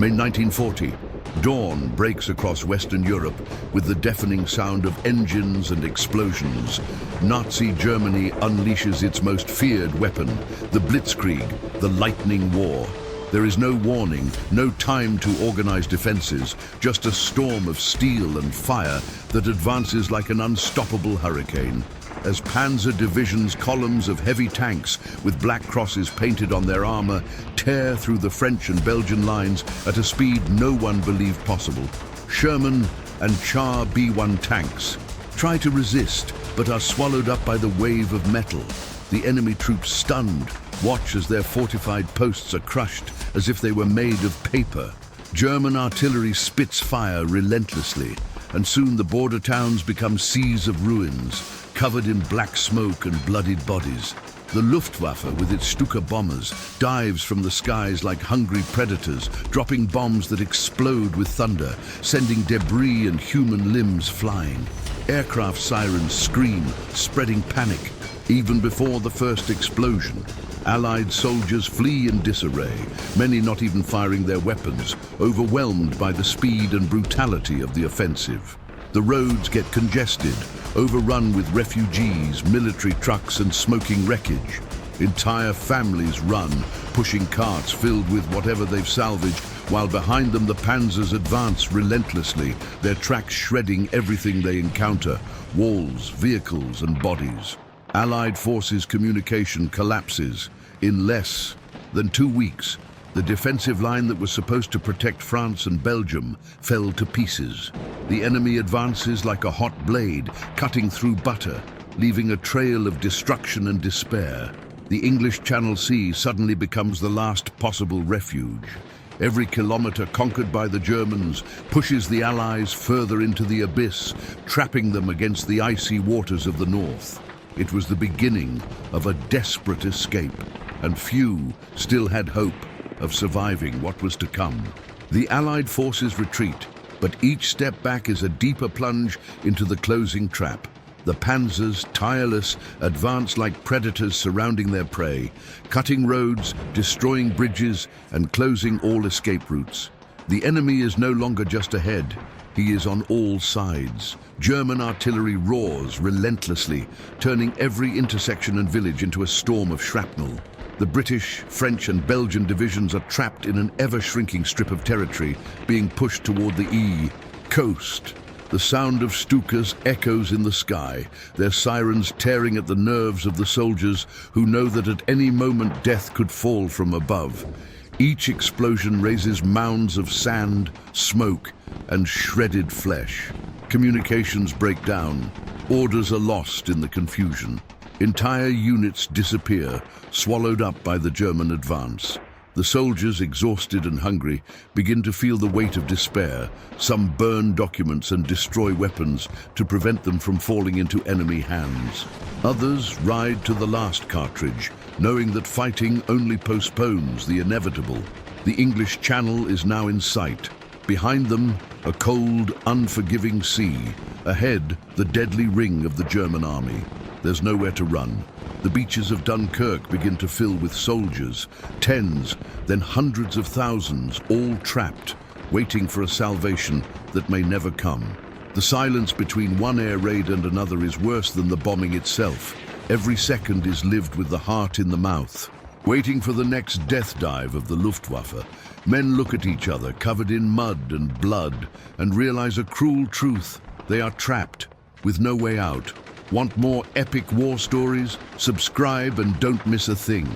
May 1940, dawn breaks across Western Europe with the deafening sound of engines and explosions. Nazi Germany unleashes its most feared weapon, the Blitzkrieg, the lightning war. There is no warning, no time to organize defenses, just a storm of steel and fire that advances like an unstoppable hurricane. As Panzer Division's columns of heavy tanks with black crosses painted on their armor tear through the French and Belgian lines at a speed no one believed possible. Sherman and Char B-1 tanks try to resist, but are swallowed up by the wave of metal. The enemy troops, stunned, watch as their fortified posts are crushed as if they were made of paper. German artillery spits fire relentlessly, and soon the border towns become seas of ruins, covered in black smoke and bloodied bodies. The Luftwaffe, with its Stuka bombers, dives from the skies like hungry predators, dropping bombs that explode with thunder, sending debris and human limbs flying. Aircraft sirens scream, spreading panic. Even before the first explosion, Allied soldiers flee in disarray, many not even firing their weapons, overwhelmed by the speed and brutality of the offensive. The roads get congested, overrun with refugees, military trucks and smoking wreckage. Entire families run, pushing carts filled with whatever they've salvaged, while behind them the panzers advance relentlessly, their tracks shredding everything they encounter, walls, vehicles and bodies. Allied forces' communication collapses. In less than 2 weeks, the defensive line that was supposed to protect France and Belgium fell to pieces. The enemy advances like a hot blade, cutting through butter, leaving a trail of destruction and despair. The English Channel Sea suddenly becomes the last possible refuge. Every kilometer conquered by the Germans pushes the Allies further into the abyss, trapping them against the icy waters of the north. It was the beginning of a desperate escape, and few still had hope of surviving what was to come. The Allied forces retreat, but each step back is a deeper plunge into the closing trap. The panzers, tireless, advance like predators surrounding their prey, cutting roads, destroying bridges, and closing all escape routes. The enemy is no longer just ahead. He is on all sides. German artillery roars relentlessly, turning every intersection and village into a storm of shrapnel. The British, French and Belgian divisions are trapped in an ever-shrinking strip of territory, being pushed toward the coast. The sound of Stukas echoes in the sky, their sirens tearing at the nerves of the soldiers who know that at any moment death could fall from above. Each explosion raises mounds of sand, smoke, and shredded flesh. Communications break down. Orders are lost in the confusion. Entire units disappear, swallowed up by the German advance. The soldiers, exhausted and hungry, begin to feel the weight of despair. Some burn documents and destroy weapons to prevent them from falling into enemy hands. Others ride to the last cartridge, knowing that fighting only postpones the inevitable. The English Channel is now in sight. Behind them, a cold, unforgiving sea. Ahead, the deadly ring of the German army. There's nowhere to run. The beaches of Dunkirk begin to fill with soldiers, tens, then hundreds of thousands, all trapped, waiting for a salvation that may never come. The silence between one air raid and another is worse than the bombing itself. Every second is lived with the heart in the mouth. Waiting for the next death dive of the Luftwaffe, men look at each other covered in mud and blood and realize a cruel truth. They are trapped, with no way out. Want more epic war stories? Subscribe and don't miss a thing.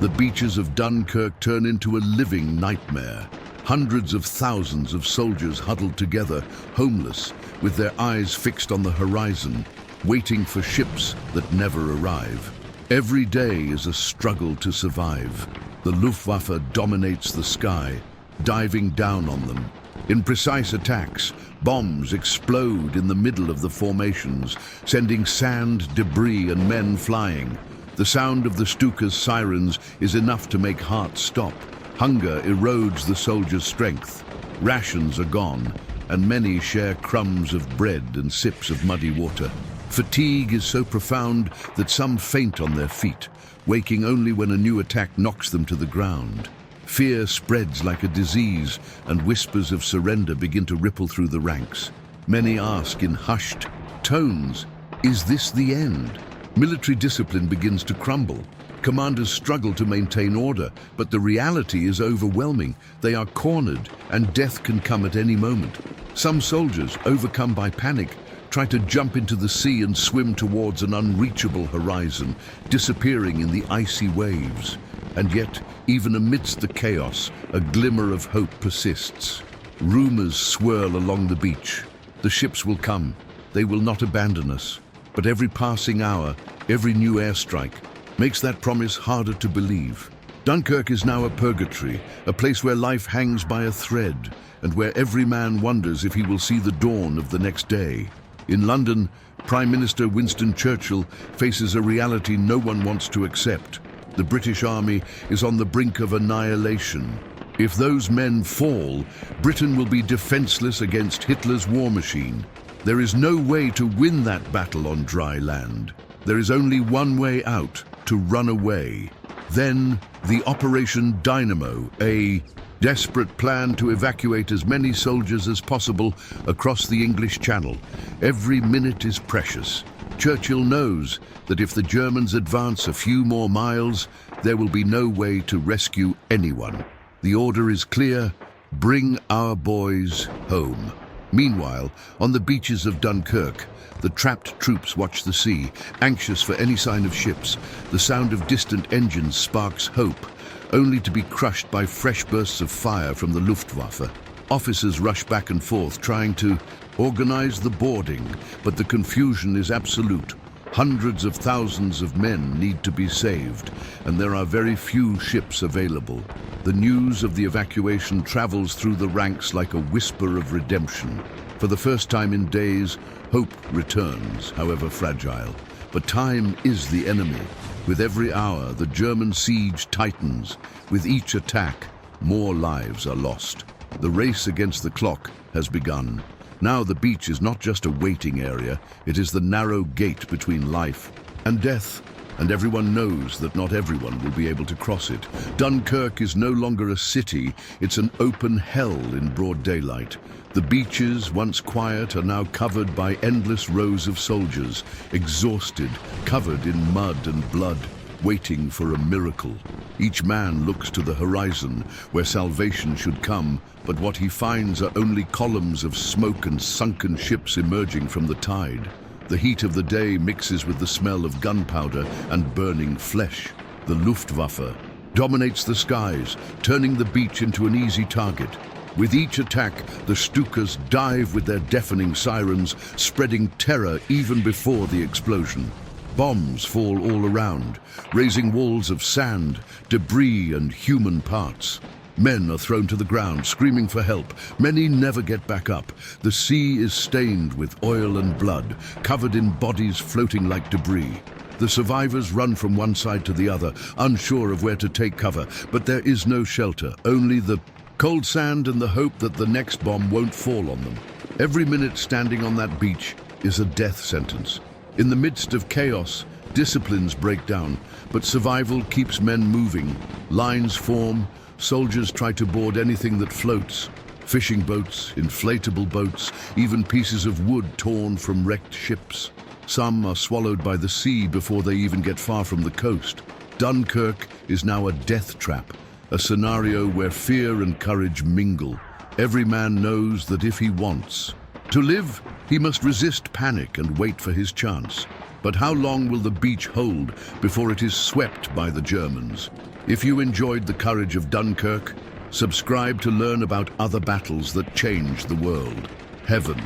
The beaches of Dunkirk turn into a living nightmare. Hundreds of thousands of soldiers huddled together, homeless, with their eyes fixed on the horizon, waiting for ships that never arrive. Every day is a struggle to survive. The Luftwaffe dominates the sky, diving down on them. In precise attacks, bombs explode in the middle of the formations, sending sand, debris, and men flying. The sound of the Stuka's sirens is enough to make hearts stop. Hunger erodes the soldiers' strength. Rations are gone, and many share crumbs of bread and sips of muddy water. Fatigue is so profound that some faint on their feet, waking only when a new attack knocks them to the ground. Fear spreads like a disease, and whispers of surrender begin to ripple through the ranks. Many ask in hushed tones, "Is this the end?" Military discipline begins to crumble. Commanders struggle to maintain order, but the reality is overwhelming. They are cornered, and death can come at any moment. Some soldiers, overcome by panic, try to jump into the sea and swim towards an unreachable horizon, disappearing in the icy waves. And yet, even amidst the chaos, a glimmer of hope persists. Rumors swirl along the beach. The ships will come. They will not abandon us. But every passing hour, every new airstrike, makes that promise harder to believe. Dunkirk is now a purgatory, a place where life hangs by a thread, and where every man wonders if he will see the dawn of the next day. In London, Prime Minister Winston Churchill faces a reality no one wants to accept. The British Army is on the brink of annihilation. If those men fall, Britain will be defenseless against Hitler's war machine. There is no way to win that battle on dry land. There is only one way out: to run away. Then, the Operation Dynamo, a desperate plan to evacuate as many soldiers as possible across the English Channel. Every minute is precious. Churchill knows that if the Germans advance a few more miles, there will be no way to rescue anyone. The order is clear: bring our boys home. Meanwhile, on the beaches of Dunkirk, the trapped troops watch the sea, anxious for any sign of ships. The sound of distant engines sparks hope, only to be crushed by fresh bursts of fire from the Luftwaffe. Officers rush back and forth, trying to organize the boarding, but the confusion is absolute. Hundreds of thousands of men need to be saved, and there are very few ships available. The news of the evacuation travels through the ranks like a whisper of redemption. For the first time in days, hope returns, however fragile. But time is the enemy. With every hour, the German siege tightens. With each attack, more lives are lost. The race against the clock has begun. Now the beach is not just a waiting area, it is the narrow gate between life and death. And everyone knows that not everyone will be able to cross it. Dunkirk is no longer a city, it's an open hell in broad daylight. The beaches, once quiet, are now covered by endless rows of soldiers, exhausted, covered in mud and blood, waiting for a miracle. Each man looks to the horizon, where salvation should come, but what he finds are only columns of smoke and sunken ships emerging from the tide. The heat of the day mixes with the smell of gunpowder and burning flesh. The Luftwaffe dominates the skies, turning the beach into an easy target. With each attack, the Stukas dive with their deafening sirens, spreading terror even before the explosion. Bombs fall all around, raising walls of sand, debris, and human parts. Men are thrown to the ground, screaming for help. Many never get back up. The sea is stained with oil and blood, covered in bodies floating like debris. The survivors run from one side to the other, unsure of where to take cover, but there is no shelter, only the cold sand and the hope that the next bomb won't fall on them. Every minute standing on that beach is a death sentence. In the midst of chaos, disciplines break down, but survival keeps men moving. Lines form, soldiers try to board anything that floats. Fishing boats, inflatable boats, even pieces of wood torn from wrecked ships. Some are swallowed by the sea before they even get far from the coast. Dunkirk is now a death trap, a scenario where fear and courage mingle. Every man knows that if he wants to live, he must resist panic and wait for his chance. But how long will the beach hold before it is swept by the Germans? If you enjoyed the courage of Dunkirk, subscribe to learn about other battles that changed the world. Heaven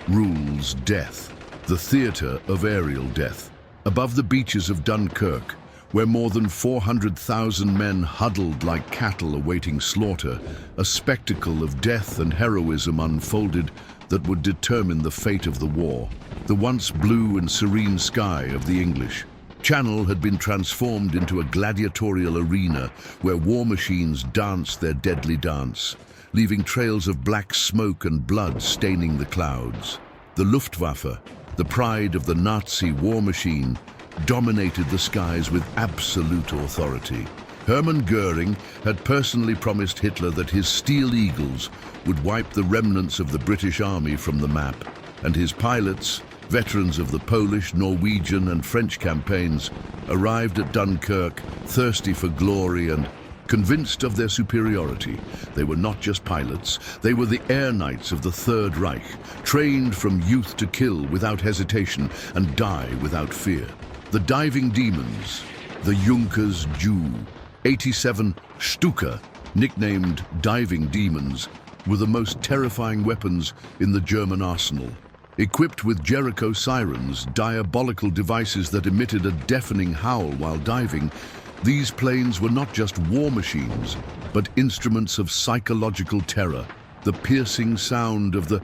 rules death, the theater of aerial death. Above the beaches of Dunkirk, where more than 400,000 men huddled like cattle awaiting slaughter, a spectacle of death and heroism unfolded that would determine the fate of the war. The once blue and serene sky of the English Channel had been transformed into a gladiatorial arena where war machines danced their deadly dance, leaving trails of black smoke and blood staining the clouds. The Luftwaffe, the pride of the Nazi war machine, dominated the skies with absolute authority. Hermann Goering had personally promised Hitler that his Steel Eagles would wipe the remnants of the British Army from the map, and his pilots, veterans of the Polish, Norwegian and French campaigns, arrived at Dunkirk thirsty for glory and convinced of their superiority. They were not just pilots, they were the air knights of the Third Reich, trained from youth to kill without hesitation and die without fear. The diving demons, the Junkers Jew, 87 Stuka, nicknamed diving demons, were the most terrifying weapons in the German arsenal. Equipped with Jericho sirens, diabolical devices that emitted a deafening howl while diving, these planes were not just war machines, but instruments of psychological terror. The piercing sound of the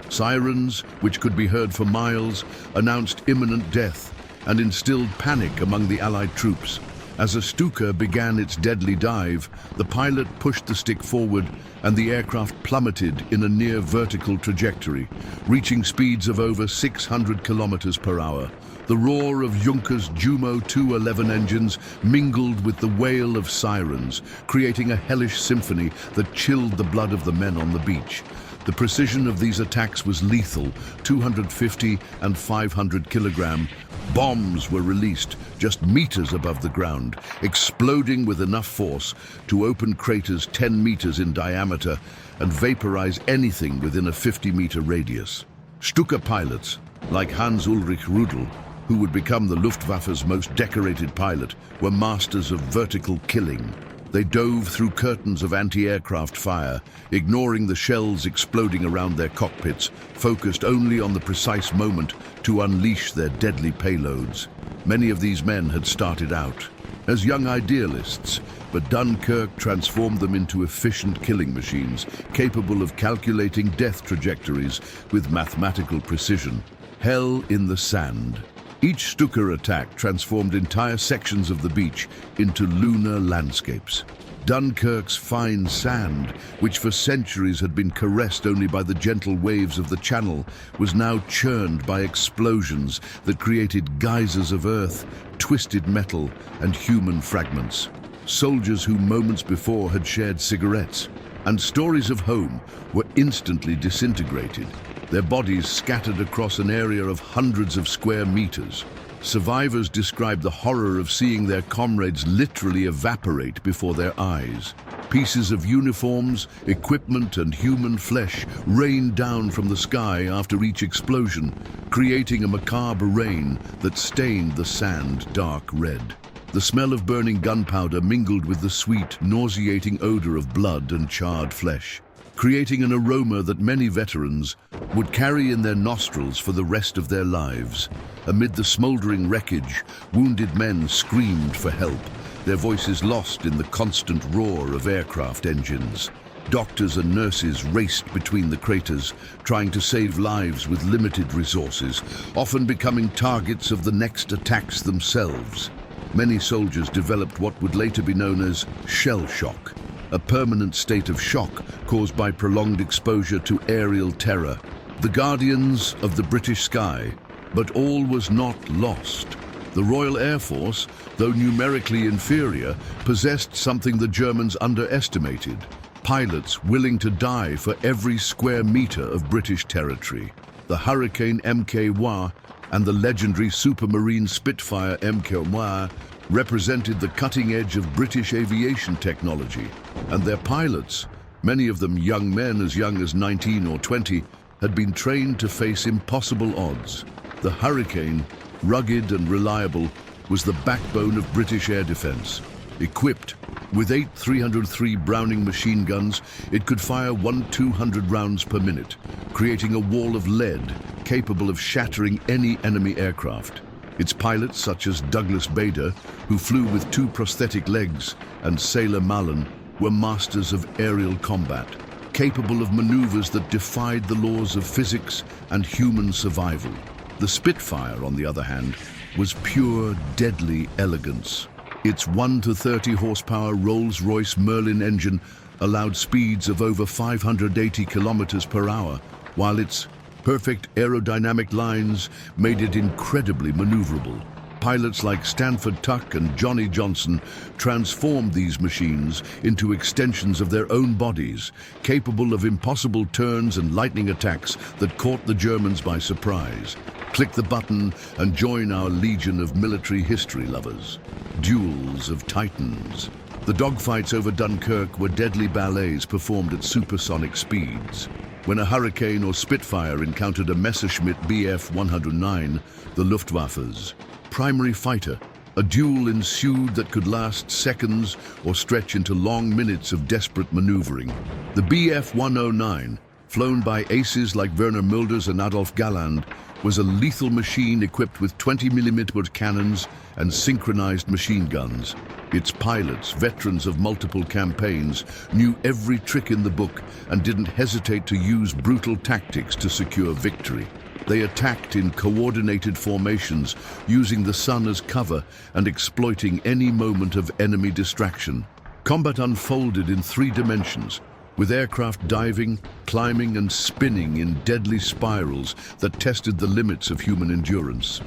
sirens, which could be heard for miles, announced imminent death and instilled panic among the Allied troops. As a Stuka began its deadly dive, the pilot pushed the stick forward and the aircraft plummeted in a near vertical trajectory, reaching speeds of over 600 kilometers per hour. The roar of Junkers WW2 engines mingled with the wail of sirens, creating a hellish symphony that chilled the blood of the men on the beach. The precision of these attacks was lethal. 250 and 500 kilogram bombs were released just meters above the ground, exploding with enough force to open craters 10 meters in diameter and vaporize anything within a 50-meter radius. Stuka pilots, like Hans-Ulrich Rudel, who would become the Luftwaffe's most decorated pilot, were masters of vertical killing. They dove through curtains of anti-aircraft fire, ignoring the shells exploding around their cockpits, focused only on the precise moment to unleash their deadly payloads. Many of these men had started out as young idealists, but Dunkirk transformed them into efficient killing machines, capable of calculating death trajectories with mathematical precision. Hell in the sand. Each Stuka attack transformed entire sections of the beach into lunar landscapes. Dunkirk's fine sand, which for centuries had been caressed only by the gentle waves of the channel, was now churned by explosions that created geysers of earth, twisted metal, and human fragments. Soldiers who moments before had shared cigarettes and stories of home were instantly disintegrated, their bodies scattered across an area of hundreds of square meters. Survivors described the horror of seeing their comrades literally evaporate before their eyes. Pieces of uniforms, equipment, and human flesh rained down from the sky after each explosion, creating a macabre rain that stained the sand dark red. The smell of burning gunpowder mingled with the sweet, nauseating odor of blood and charred flesh, creating an aroma that many veterans would carry in their nostrils for the rest of their lives. Amid the smoldering wreckage, wounded men screamed for help, their voices lost in the constant roar of aircraft engines. Doctors and nurses raced between the craters, trying to save lives with limited resources, often becoming targets of the next attacks themselves. Many soldiers developed what would later be known as shell shock, a permanent state of shock caused by prolonged exposure to aerial terror. The guardians of the British sky, but all was not lost. The Royal Air Force, though numerically inferior, possessed something the Germans underestimated: pilots willing to die for every square meter of British territory. The Hurricane Mk1 and the legendary Supermarine Spitfire Mk1 represented the cutting edge of British aviation technology, and their pilots, many of them young men as young as 19 or 20, had been trained to face impossible odds. The Hurricane, rugged and reliable, was the backbone of British air defense. Equipped with 8 303 Browning machine guns, it could fire 200 rounds per minute, creating a wall of lead capable of shattering any enemy aircraft. Its pilots, such as Douglas Bader, who flew with 2 prosthetic legs, and Sailor Mallon, were masters of aerial combat, capable of maneuvers that defied the laws of physics and human survival. The Spitfire, on the other hand, was pure, deadly elegance. Its 1 to 30 horsepower Rolls-Royce Merlin engine allowed speeds of over 580 kilometers per hour, while its perfect aerodynamic lines made it incredibly maneuverable. Pilots like Stanford Tuck and Johnny Johnson transformed these machines into extensions of their own bodies, capable of impossible turns and lightning attacks that caught the Germans by surprise. Click the button and join our legion of military history lovers. Duels of Titans. The dogfights over Dunkirk were deadly ballets performed at supersonic speeds. When a Hurricane or Spitfire encountered a Messerschmitt Bf 109, the Luftwaffe's primary fighter, a duel ensued that could last seconds or stretch into long minutes of desperate maneuvering. The Bf 109, flown by aces like Werner Mulders and Adolf Galland, was a lethal machine equipped with 20mm cannons and synchronized machine guns. Its pilots, veterans of multiple campaigns, knew every trick in the book and didn't hesitate to use brutal tactics to secure victory. They attacked in coordinated formations, using the sun as cover and exploiting any moment of enemy distraction. Combat unfolded in 3 dimensions, with aircraft diving, climbing and spinning in deadly spirals that tested the limits of human endurance.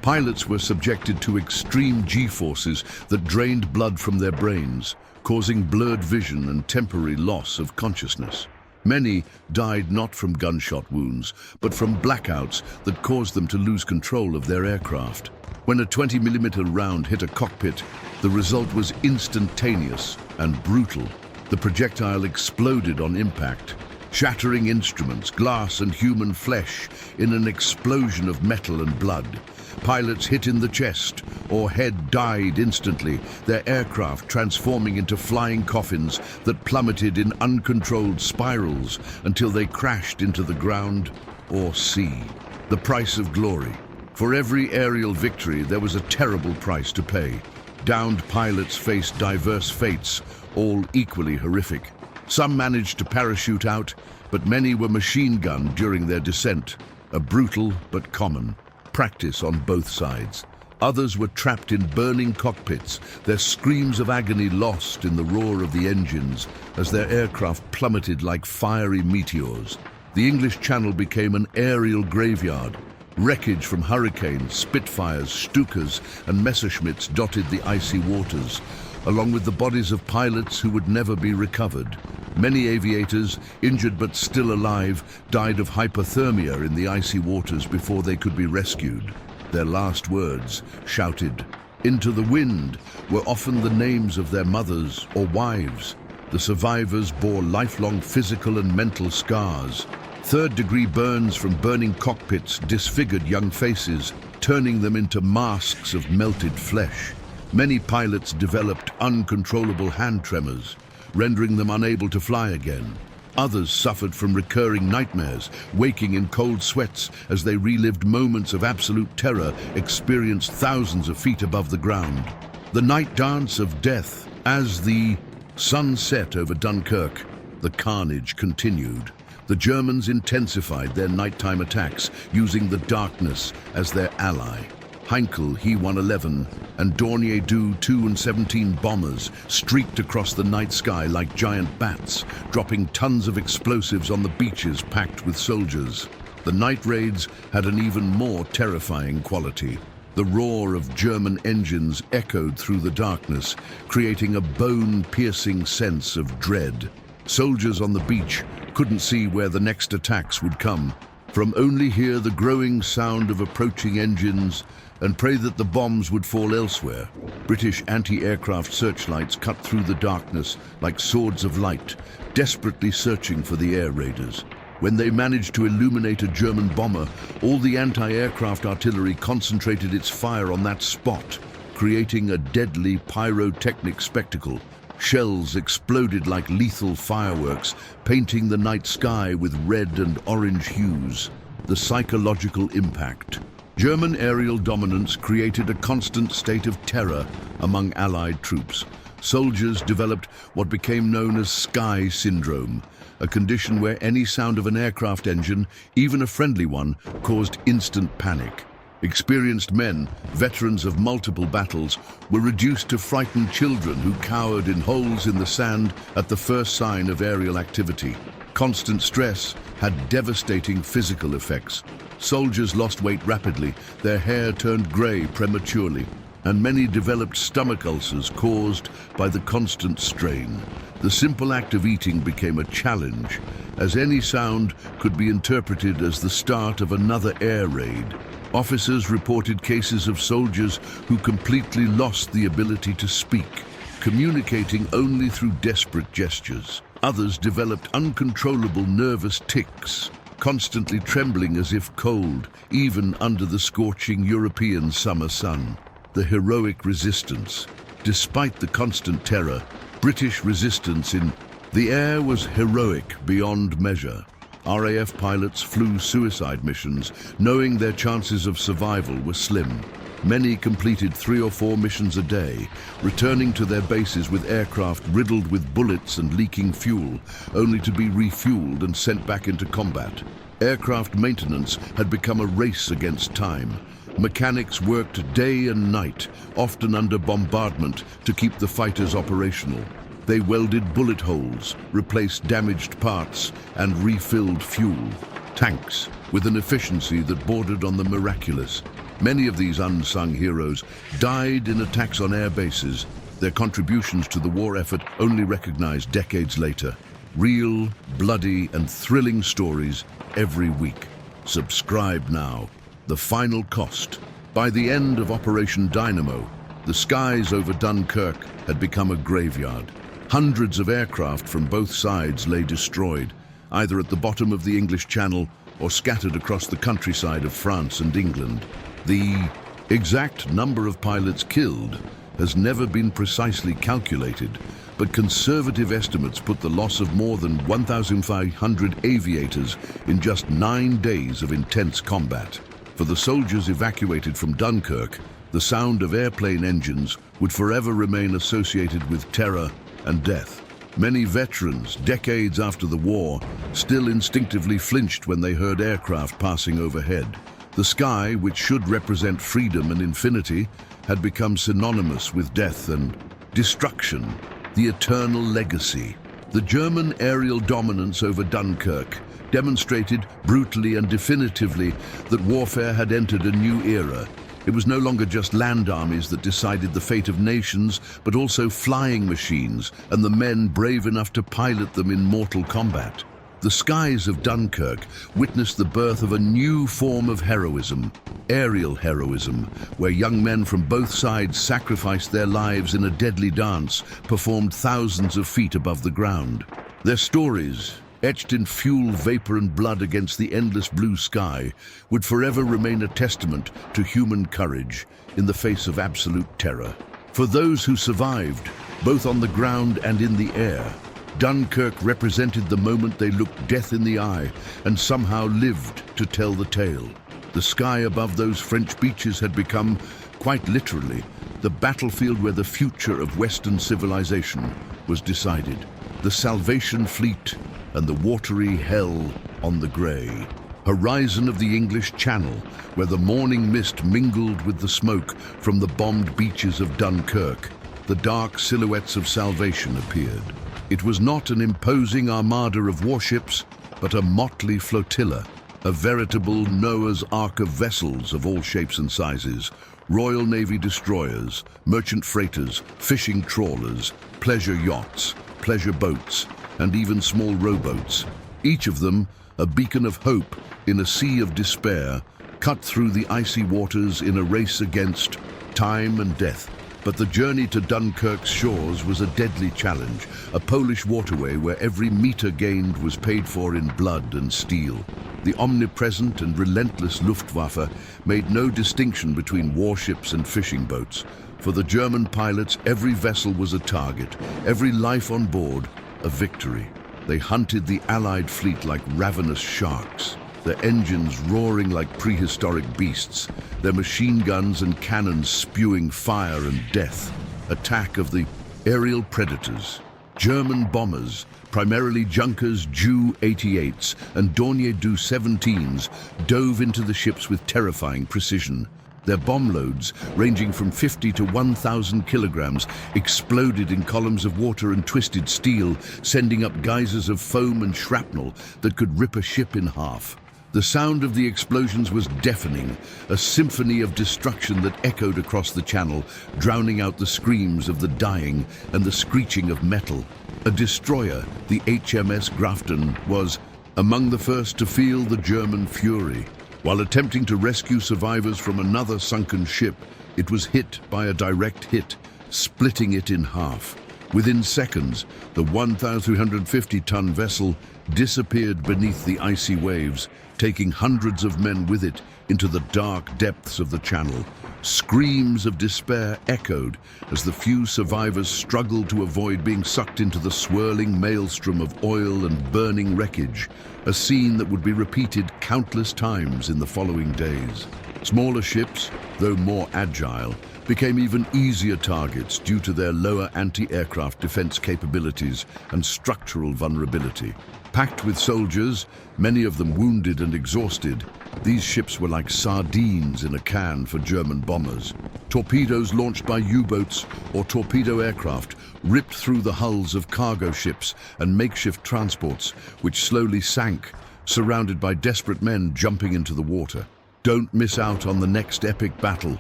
Pilots were subjected to extreme G-forces that drained blood from their brains, causing blurred vision and temporary loss of consciousness. Many died not from gunshot wounds, but from blackouts that caused them to lose control of their aircraft. When a 20mm round hit a cockpit, the result was instantaneous and brutal. The projectile exploded on impact, shattering instruments, glass and human flesh in an explosion of metal and blood. Pilots hit in the chest or head died instantly, their aircraft transforming into flying coffins that plummeted in uncontrolled spirals until they crashed into the ground or sea. The price of glory. For every aerial victory, there was a terrible price to pay. Downed pilots faced diverse fates, all equally horrific. Some managed to parachute out, but many were machine-gunned during their descent, a brutal but common practice on both sides. Others were trapped in burning cockpits, their screams of agony lost in the roar of the engines as their aircraft plummeted like fiery meteors. The English Channel became an aerial graveyard. Wreckage from Hurricanes, Spitfires, Stukas and Messerschmitts dotted the icy waters, along with the bodies of pilots who would never be recovered. Many aviators, injured but still alive, died of hypothermia in the icy waters before they could be rescued. Their last words, shouted into the wind, were often the names of their mothers or wives. The survivors bore lifelong physical and mental scars. Third-degree burns from burning cockpits disfigured young faces, turning them into masks of melted flesh. Many pilots developed uncontrollable hand tremors, rendering them unable to fly again. Others suffered from recurring nightmares, waking in cold sweats as they relived moments of absolute terror experienced thousands of feet above the ground. The night dance of death. As the sun set over Dunkirk, the carnage continued. The Germans intensified their nighttime attacks, using the darkness as their ally. Heinkel He-111 and Dornier Do-2 and 17 bombers streaked across the night sky like giant bats, dropping tons of explosives on the beaches packed with soldiers. The night raids had an even more terrifying quality. The roar of German engines echoed through the darkness, creating a bone-piercing sense of dread. Soldiers on the beach couldn't see where the next attacks would come, from only hear the growing sound of approaching engines and pray that the bombs would fall elsewhere. British anti-aircraft searchlights cut through the darkness like swords of light, desperately searching for the air raiders. When they managed to illuminate a German bomber, all the anti-aircraft artillery concentrated its fire on that spot, creating a deadly pyrotechnic spectacle. Shells exploded like lethal fireworks, painting the night sky with red and orange hues. The psychological impact. German aerial dominance created a constant state of terror among Allied troops. Soldiers developed what became known as sky syndrome, a condition where any sound of an aircraft engine, even a friendly one, caused instant panic. Experienced men, veterans of multiple battles, were reduced to frightened children who cowered in holes in the sand at the first sign of aerial activity. Constant stress had devastating physical effects. Soldiers lost weight rapidly, their hair turned grey prematurely, and many developed stomach ulcers caused by the constant strain. The simple act of eating became a challenge, as any sound could be interpreted as the start of another air raid. Officers reported cases of soldiers who completely lost the ability to speak, communicating only through desperate gestures. Others developed uncontrollable nervous tics, constantly trembling as if cold, even under the scorching European summer sun. The heroic resistance. Despite the constant terror, British resistance in the air was heroic beyond measure. RAF pilots flew suicide missions, knowing their chances of survival were slim. Many completed 3 or 4 missions a day, returning to their bases with aircraft riddled with bullets and leaking fuel, only to be refueled and sent back into combat. Aircraft maintenance had become a race against time. Mechanics worked day and night, often under bombardment, to keep the fighters operational. They welded bullet holes, replaced damaged parts, and refilled fuel. Tanks, with an efficiency that bordered on the miraculous. Many of these unsung heroes died in attacks on air bases, their contributions to the war effort only recognized decades later. Real, bloody, and thrilling stories every week. Subscribe now. The final cost. By the end of Operation Dynamo, the skies over Dunkirk had become a graveyard. Hundreds of aircraft from both sides lay destroyed, either at the bottom of the English Channel or scattered across the countryside of France and England. The exact number of pilots killed has never been precisely calculated, but conservative estimates put the loss of more than 1,500 aviators in just 9 days of intense combat. For the soldiers evacuated from Dunkirk, the sound of airplane engines would forever remain associated with terror and death. Many veterans, decades after the war, still instinctively flinched when they heard aircraft passing overhead. The sky, which should represent freedom and infinity, had become synonymous with death and destruction, the eternal legacy. The German aerial dominance over Dunkirk demonstrated brutally and definitively that warfare had entered a new era. It was no longer just land armies that decided the fate of nations, but also flying machines and the men brave enough to pilot them in mortal combat. The skies of Dunkirk witnessed the birth of a new form of heroism, aerial heroism, where young men from both sides sacrificed their lives in a deadly dance performed thousands of feet above the ground. Their stories, etched in fuel, vapor, and blood against the endless blue sky, would forever remain a testament to human courage in the face of absolute terror. For those who survived, both on the ground and in the air, Dunkirk represented the moment they looked death in the eye and somehow lived to tell the tale. The sky above those French beaches had become, quite literally, the battlefield where the future of Western civilization was decided. The Salvation Fleet and the watery hell on the grey. Horizon of the English Channel, where the morning mist mingled with the smoke from the bombed beaches of Dunkirk, the dark silhouettes of salvation appeared. It was not an imposing armada of warships, but a motley flotilla, a veritable Noah's Ark of vessels of all shapes and sizes, Royal Navy destroyers, merchant freighters, fishing trawlers, pleasure yachts, pleasure boats, and even small rowboats, each of them a beacon of hope in a sea of despair, cut through the icy waters in a race against time and death. But the journey to Dunkirk's shores was a deadly challenge, a Polish waterway where every meter gained was paid for in blood and steel. The omnipresent and relentless Luftwaffe made no distinction between warships and fishing boats. For the German pilots, every vessel was a target, every life on board a victory. They hunted the Allied fleet like ravenous sharks, their engines roaring like prehistoric beasts, their machine guns and cannons spewing fire and death. Attack of the aerial predators. German bombers, primarily Junkers Ju-88s and Dornier Du-17s, dove into the ships with terrifying precision. Their bomb loads, ranging from 50 to 1,000 kilograms, exploded in columns of water and twisted steel, sending up geysers of foam and shrapnel that could rip a ship in half. The sound of the explosions was deafening, a symphony of destruction that echoed across the channel, drowning out the screams of the dying and the screeching of metal. A destroyer, the HMS Grafton, was among the first to feel the German fury. While attempting to rescue survivors from another sunken ship, it was hit by a direct hit, splitting it in half. Within seconds, the 1,350-ton vessel disappeared beneath the icy waves, taking hundreds of men with it into the dark depths of the channel. Screams of despair echoed as the few survivors struggled to avoid being sucked into the swirling maelstrom of oil and burning wreckage, a scene that would be repeated countless times in the following days. Smaller ships, though more agile, became even easier targets due to their lower anti-aircraft defense capabilities and structural vulnerability. Packed with soldiers, many of them wounded and exhausted, these ships were like sardines in a can for German bombers. Torpedoes launched by U-boats or torpedo aircraft ripped through the hulls of cargo ships and makeshift transports, which slowly sank, surrounded by desperate men jumping into the water. Don't miss out on the next epic battle.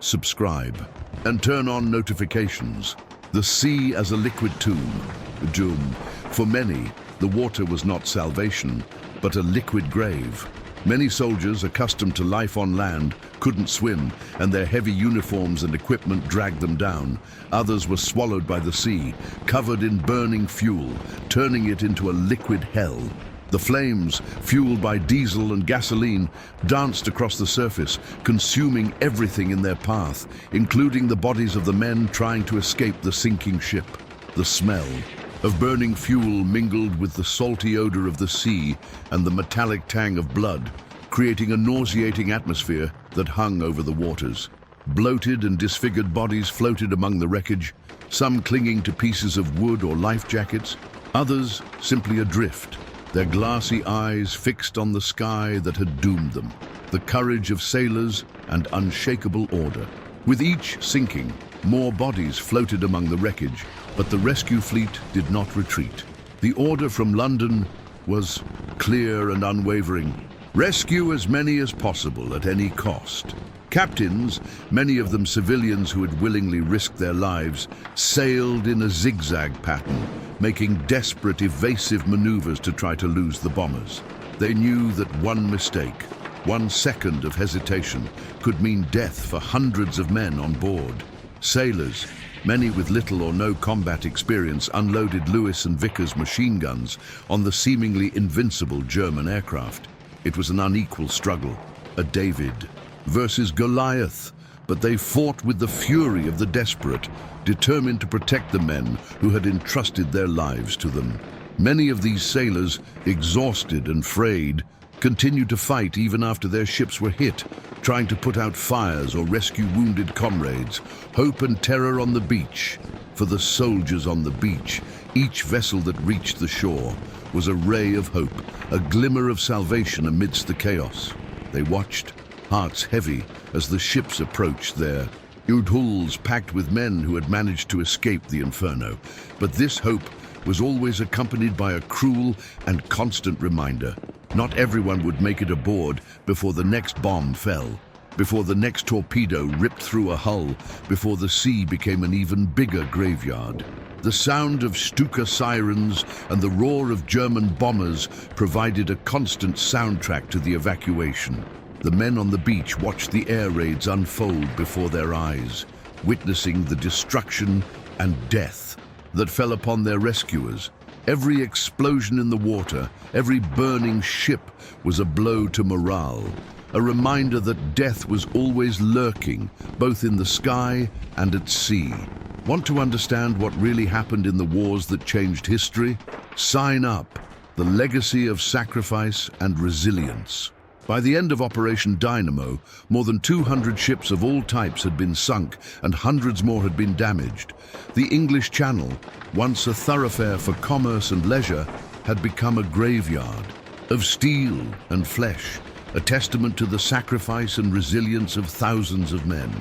Subscribe and turn on notifications. The sea as a liquid tomb. Doom. For many, the water was not salvation, but a liquid grave. Many soldiers accustomed to life on land couldn't swim, and their heavy uniforms and equipment dragged them down. Others were swallowed by the sea, covered in burning fuel, turning it into a liquid hell. The flames, fueled by diesel and gasoline, danced across the surface, consuming everything in their path, including the bodies of the men trying to escape the sinking ship. The smell of burning fuel mingled with the salty odor of the sea and the metallic tang of blood, creating a nauseating atmosphere that hung over the waters. Bloated and disfigured bodies floated among the wreckage, some clinging to pieces of wood or life jackets, others simply adrift, their glassy eyes fixed on the sky that had doomed them. The courage of sailors and unshakable order. With each sinking, more bodies floated among the wreckage, but the rescue fleet did not retreat. The order from London was clear and unwavering. Rescue as many as possible at any cost. Captains, many of them civilians who had willingly risked their lives, sailed in a zigzag pattern, making desperate, evasive maneuvers to try to lose the bombers. They knew that one mistake, 1 second of hesitation, could mean death for hundreds of men on board. Sailors, many with little or no combat experience, unloaded Lewis and Vickers machine guns on the seemingly invincible German aircraft. It was an unequal struggle, a David versus Goliath, but they fought with the fury of the desperate, determined to protect the men who had entrusted their lives to them. Many of these sailors, exhausted and frayed, continued to fight even after their ships were hit, trying to put out fires or rescue wounded comrades. Hope and terror on the beach. For the soldiers on the beach, each vessel that reached the shore was a ray of hope, a glimmer of salvation amidst the chaos. They watched, hearts heavy, as the ships approached their hulls packed with men who had managed to escape the inferno. But this hope was always accompanied by a cruel and constant reminder. Not everyone would make it aboard before the next bomb fell, before the next torpedo ripped through a hull, before the sea became an even bigger graveyard. The sound of Stuka sirens and the roar of German bombers provided a constant soundtrack to the evacuation. The men on the beach watched the air raids unfold before their eyes, witnessing the destruction and death that fell upon their rescuers. Every explosion in the water, every burning ship was a blow to morale, a reminder that death was always lurking, both in the sky and at sea. Want to understand what really happened in the wars that changed history? Sign up. The legacy of sacrifice and resilience. By the end of Operation Dynamo, more than 200 ships of all types had been sunk and hundreds more had been damaged. The English Channel, once a thoroughfare for commerce and leisure, had become a graveyard of steel and flesh, a testament to the sacrifice and resilience of thousands of men.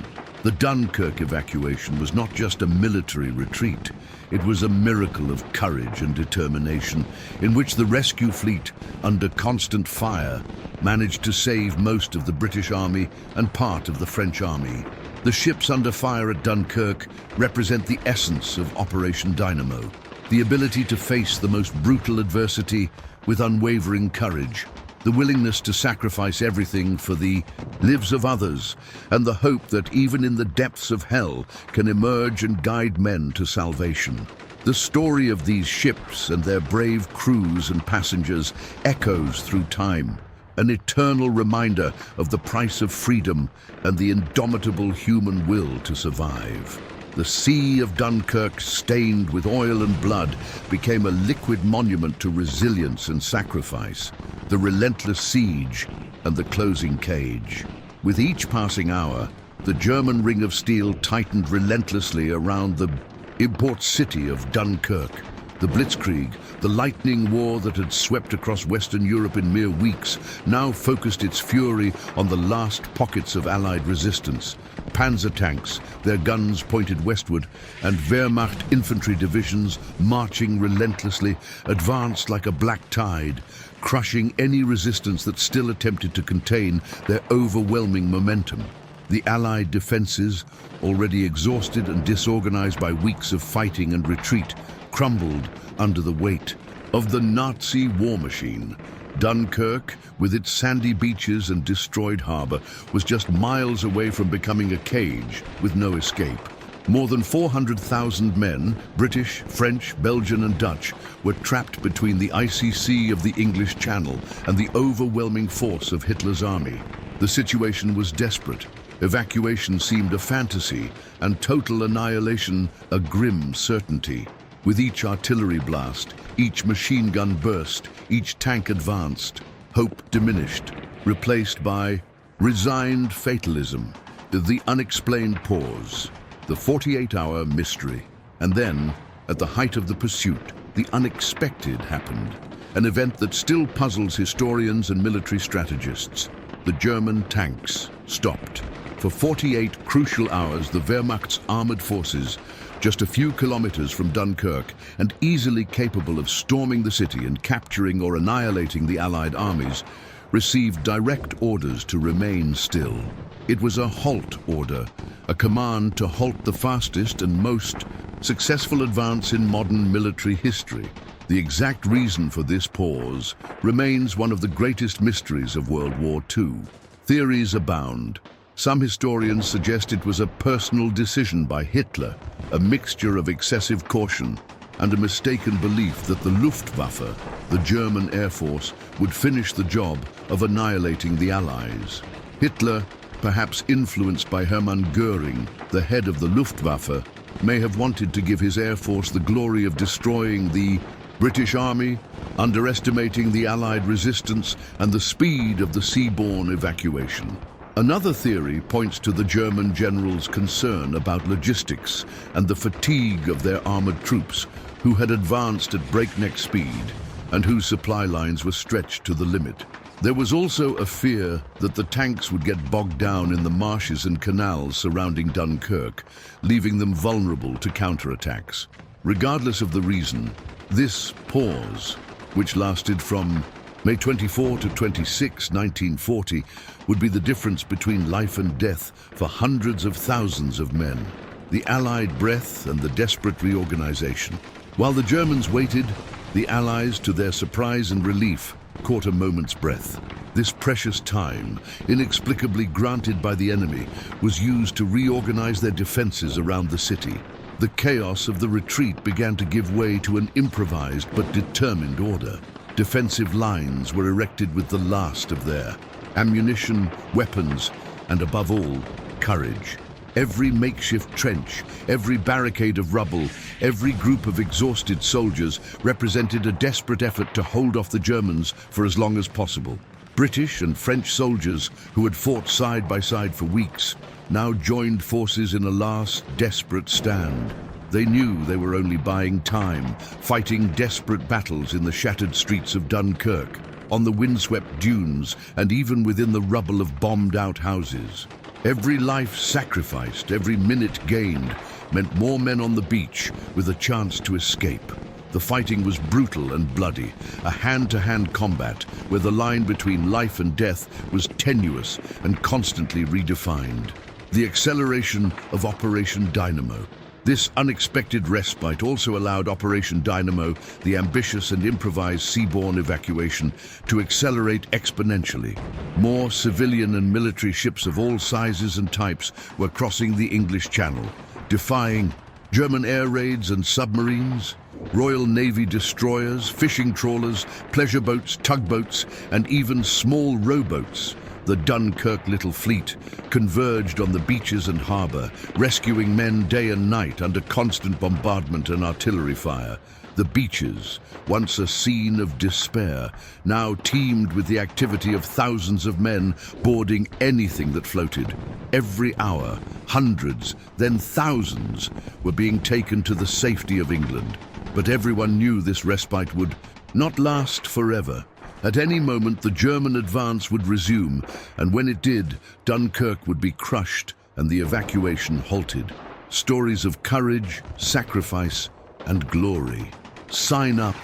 The Dunkirk evacuation was not just a military retreat. It was a miracle of courage and determination in which the rescue fleet, under constant fire, managed to save most of the British Army and part of the French Army. The ships under fire at Dunkirk represent the essence of Operation Dynamo, the ability to face the most brutal adversity with unwavering courage, the willingness to sacrifice everything for the lives of others, and the hope that even in the depths of hell can emerge and guide men to salvation. The story of these ships and their brave crews and passengers echoes through time, an eternal reminder of the price of freedom and the indomitable human will to survive. The sea of Dunkirk, stained with oil and blood, became a liquid monument to resilience and sacrifice, the relentless siege and the closing cage. With each passing hour, the German ring of steel tightened relentlessly around the import city of Dunkirk. The Blitzkrieg, the lightning war that had swept across Western Europe in mere weeks, now focused its fury on the last pockets of Allied resistance. Panzer tanks, their guns pointed westward, and Wehrmacht infantry divisions, marching relentlessly, advanced like a black tide, crushing any resistance that still attempted to contain their overwhelming momentum. The Allied defenses, already exhausted and disorganized by weeks of fighting and retreat, crumbled under the weight of the Nazi war machine. Dunkirk, with its sandy beaches and destroyed harbor, was just miles away from becoming a cage with no escape. More than 400,000 men, British, French, Belgian and Dutch, were trapped between the icy sea of the English Channel and the overwhelming force of Hitler's army. The situation was desperate. Evacuation seemed a fantasy, and total annihilation a grim certainty. With each artillery blast, each machine gun burst, each tank advanced, hope diminished, replaced by resigned fatalism, the unexplained pause, the 48-hour mystery. And then, at the height of the pursuit, the unexpected happened, an event that still puzzles historians and military strategists. The German tanks stopped. For 48 crucial hours, the Wehrmacht's armored forces, just a few kilometers from Dunkirk and easily capable of storming the city and capturing or annihilating the Allied armies, received direct orders to remain still. It was a halt order, a command to halt the fastest and most successful advance in modern military history. The exact reason for this pause remains one of the greatest mysteries of World War II. Theories abound. Some historians suggest it was a personal decision by Hitler, a mixture of excessive caution and a mistaken belief that the Luftwaffe, the German Air Force, would finish the job of annihilating the Allies. Hitler, perhaps influenced by Hermann Göring, the head of the Luftwaffe, may have wanted to give his Air Force the glory of destroying the British Army, underestimating the Allied resistance and the speed of the seaborne evacuation. Another theory points to the German generals' concern about logistics and the fatigue of their armored troops, who had advanced at breakneck speed and whose supply lines were stretched to the limit. There was also a fear that the tanks would get bogged down in the marshes and canals surrounding Dunkirk, leaving them vulnerable to counterattacks. Regardless of the reason, this pause, which lasted from May 24 to 26, 1940, would be the difference between life and death for hundreds of thousands of men. The Allied breath and the desperate reorganization. While the Germans waited, the Allies, to their surprise and relief, caught a moment's breath. This precious time, inexplicably granted by the enemy, was used to reorganize their defenses around the city. The chaos of the retreat began to give way to an improvised but determined order. Defensive lines were erected with the last of their ammunition, weapons, and above all, courage. Every makeshift trench, every barricade of rubble, every group of exhausted soldiers represented a desperate effort to hold off the Germans for as long as possible. British and French soldiers, who had fought side by side for weeks, now joined forces in a last desperate stand. They knew they were only buying time, fighting desperate battles in the shattered streets of Dunkirk, on the windswept dunes, and even within the rubble of bombed-out houses. Every life sacrificed, every minute gained, meant more men on the beach with a chance to escape. The fighting was brutal and bloody, a hand-to-hand combat where the line between life and death was tenuous and constantly redefined. The acceleration of Operation Dynamo. This unexpected respite also allowed Operation Dynamo, the ambitious and improvised seaborne evacuation, to accelerate exponentially. More civilian and military ships of all sizes and types were crossing the English Channel, defying German air raids and submarines, Royal Navy destroyers, fishing trawlers, pleasure boats, tugboats, and even small rowboats. The Dunkirk little fleet converged on the beaches and harbour, rescuing men day and night under constant bombardment and artillery fire. The beaches, once a scene of despair, now teemed with the activity of thousands of men boarding anything that floated. Every hour, hundreds, then thousands, were being taken to the safety of England. But everyone knew this respite would not last forever. At any moment, the German advance would resume, and when it did, Dunkirk would be crushed and the evacuation halted. Stories of courage, sacrifice, and glory. Sign up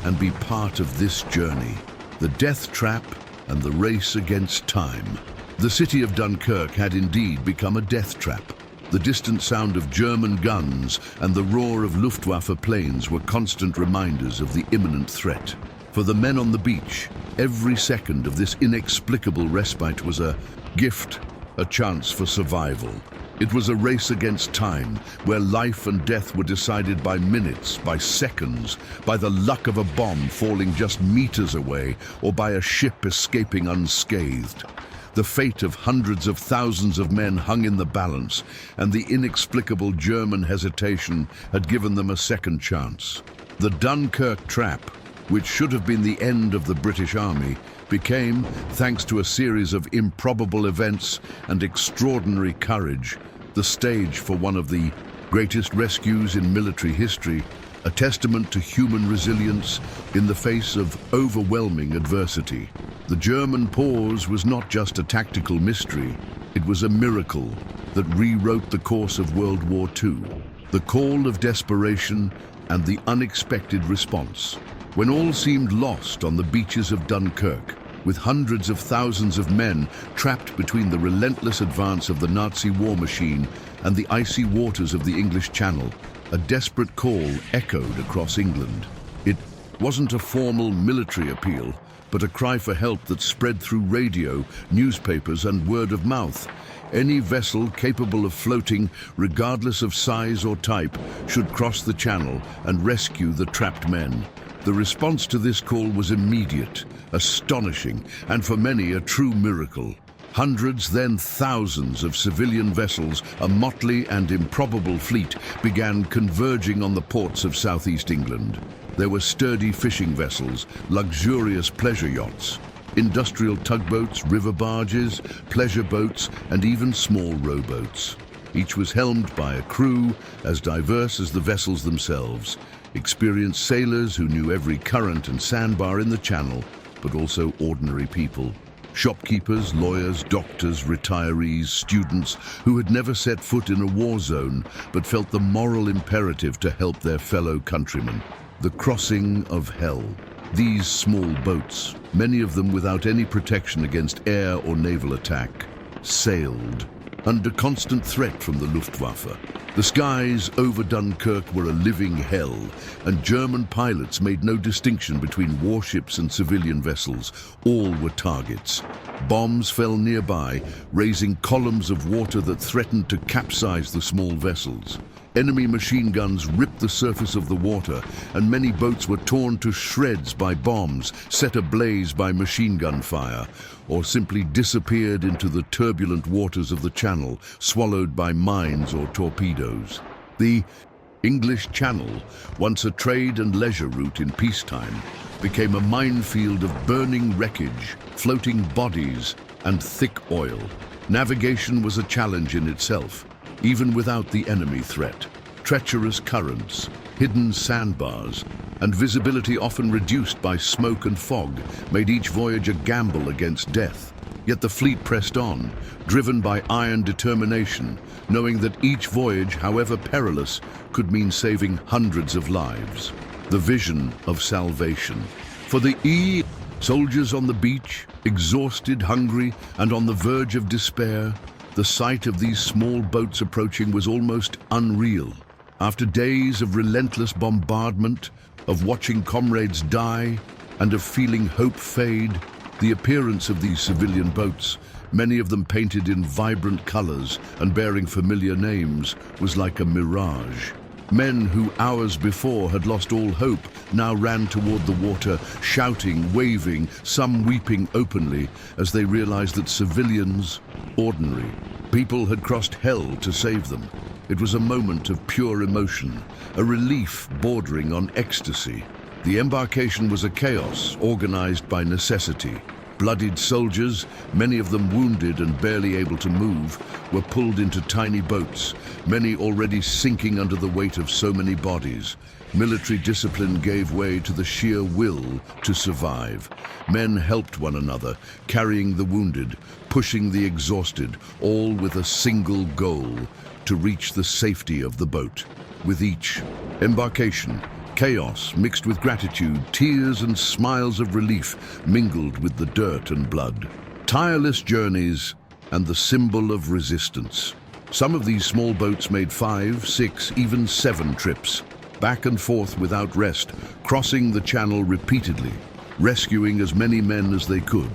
and be part of this journey. The death trap and the race against time. The city of Dunkirk had indeed become a death trap. The distant sound of German guns and the roar of Luftwaffe planes were constant reminders of the imminent threat. For the men on the beach, every second of this inexplicable respite was a gift, a chance for survival. It was a race against time, where life and death were decided by minutes, by seconds, by the luck of a bomb falling just meters away, or by a ship escaping unscathed. The fate of hundreds of thousands of men hung in the balance, and the inexplicable German hesitation had given them a second chance. The Dunkirk trap, which should have been the end of the British Army, became, thanks to a series of improbable events and extraordinary courage, the stage for one of the greatest rescues in military history, a testament to human resilience in the face of overwhelming adversity. The German pause was not just a tactical mystery, it was a miracle that rewrote the course of World War II. The call of desperation and the unexpected response. When all seemed lost on the beaches of Dunkirk, with hundreds of thousands of men trapped between the relentless advance of the Nazi war machine and the icy waters of the English Channel, a desperate call echoed across England. It wasn't a formal military appeal, but a cry for help that spread through radio, newspapers, and word of mouth. Any vessel capable of floating, regardless of size or type, should cross the channel and rescue the trapped men. The response to this call was immediate, astonishing, and for many a true miracle. Hundreds, then thousands of civilian vessels, a motley and improbable fleet, began converging on the ports of southeast England. There were sturdy fishing vessels, luxurious pleasure yachts, industrial tugboats, river barges, pleasure boats, and even small rowboats. Each was helmed by a crew as diverse as the vessels themselves. Experienced sailors who knew every current and sandbar in the channel, but also ordinary people. Shopkeepers, lawyers, doctors, retirees, students who had never set foot in a war zone, but felt the moral imperative to help their fellow countrymen. The crossing of hell. These small boats, many of them without any protection against air or naval attack, sailed under constant threat from the Luftwaffe. The skies over Dunkirk were a living hell, and German pilots made no distinction between warships and civilian vessels. All were targets. Bombs fell nearby, raising columns of water that threatened to capsize the small vessels. Enemy machine guns ripped the surface of the water, and many boats were torn to shreds by bombs, set ablaze by machine gun fire, or simply disappeared into the turbulent waters of the Channel, swallowed by mines or torpedoes. The English Channel, once a trade and leisure route in peacetime, became a minefield of burning wreckage, floating bodies, and thick oil. Navigation was a challenge in itself, even without the enemy threat. Treacherous currents, hidden sandbars, and visibility often reduced by smoke and fog made each voyage a gamble against death. Yet the fleet pressed on, driven by iron determination, knowing that each voyage, however perilous, could mean saving hundreds of lives. the vision of salvation. For the soldiers on the beach, exhausted, hungry, and on the verge of despair, the sight of these small boats approaching was almost unreal. After days of relentless bombardment, of watching comrades die, and of feeling hope fade, the appearance of these civilian boats, many of them painted in vibrant colors and bearing familiar names, was like a mirage. Men who hours before had lost all hope now ran toward the water, shouting, waving, some weeping openly as they realized that civilians, ordinary people, had crossed hell to save them. It was a moment of pure emotion, a relief bordering on ecstasy. The embarkation was a chaos organized by necessity. Bloodied soldiers, many of them wounded and barely able to move, were pulled into tiny boats, many already sinking under the weight of so many bodies. Military discipline gave way to the sheer will to survive. Men helped one another, carrying the wounded, pushing the exhausted, all with a single goal: to reach the safety of the boat. With each embarkation, chaos mixed with gratitude, tears and smiles of relief mingled with the dirt and blood. Tireless journeys and the symbol of resistance. Some of these small boats made 5, 6, even 7 trips, back and forth without rest, crossing the channel repeatedly, rescuing as many men as they could.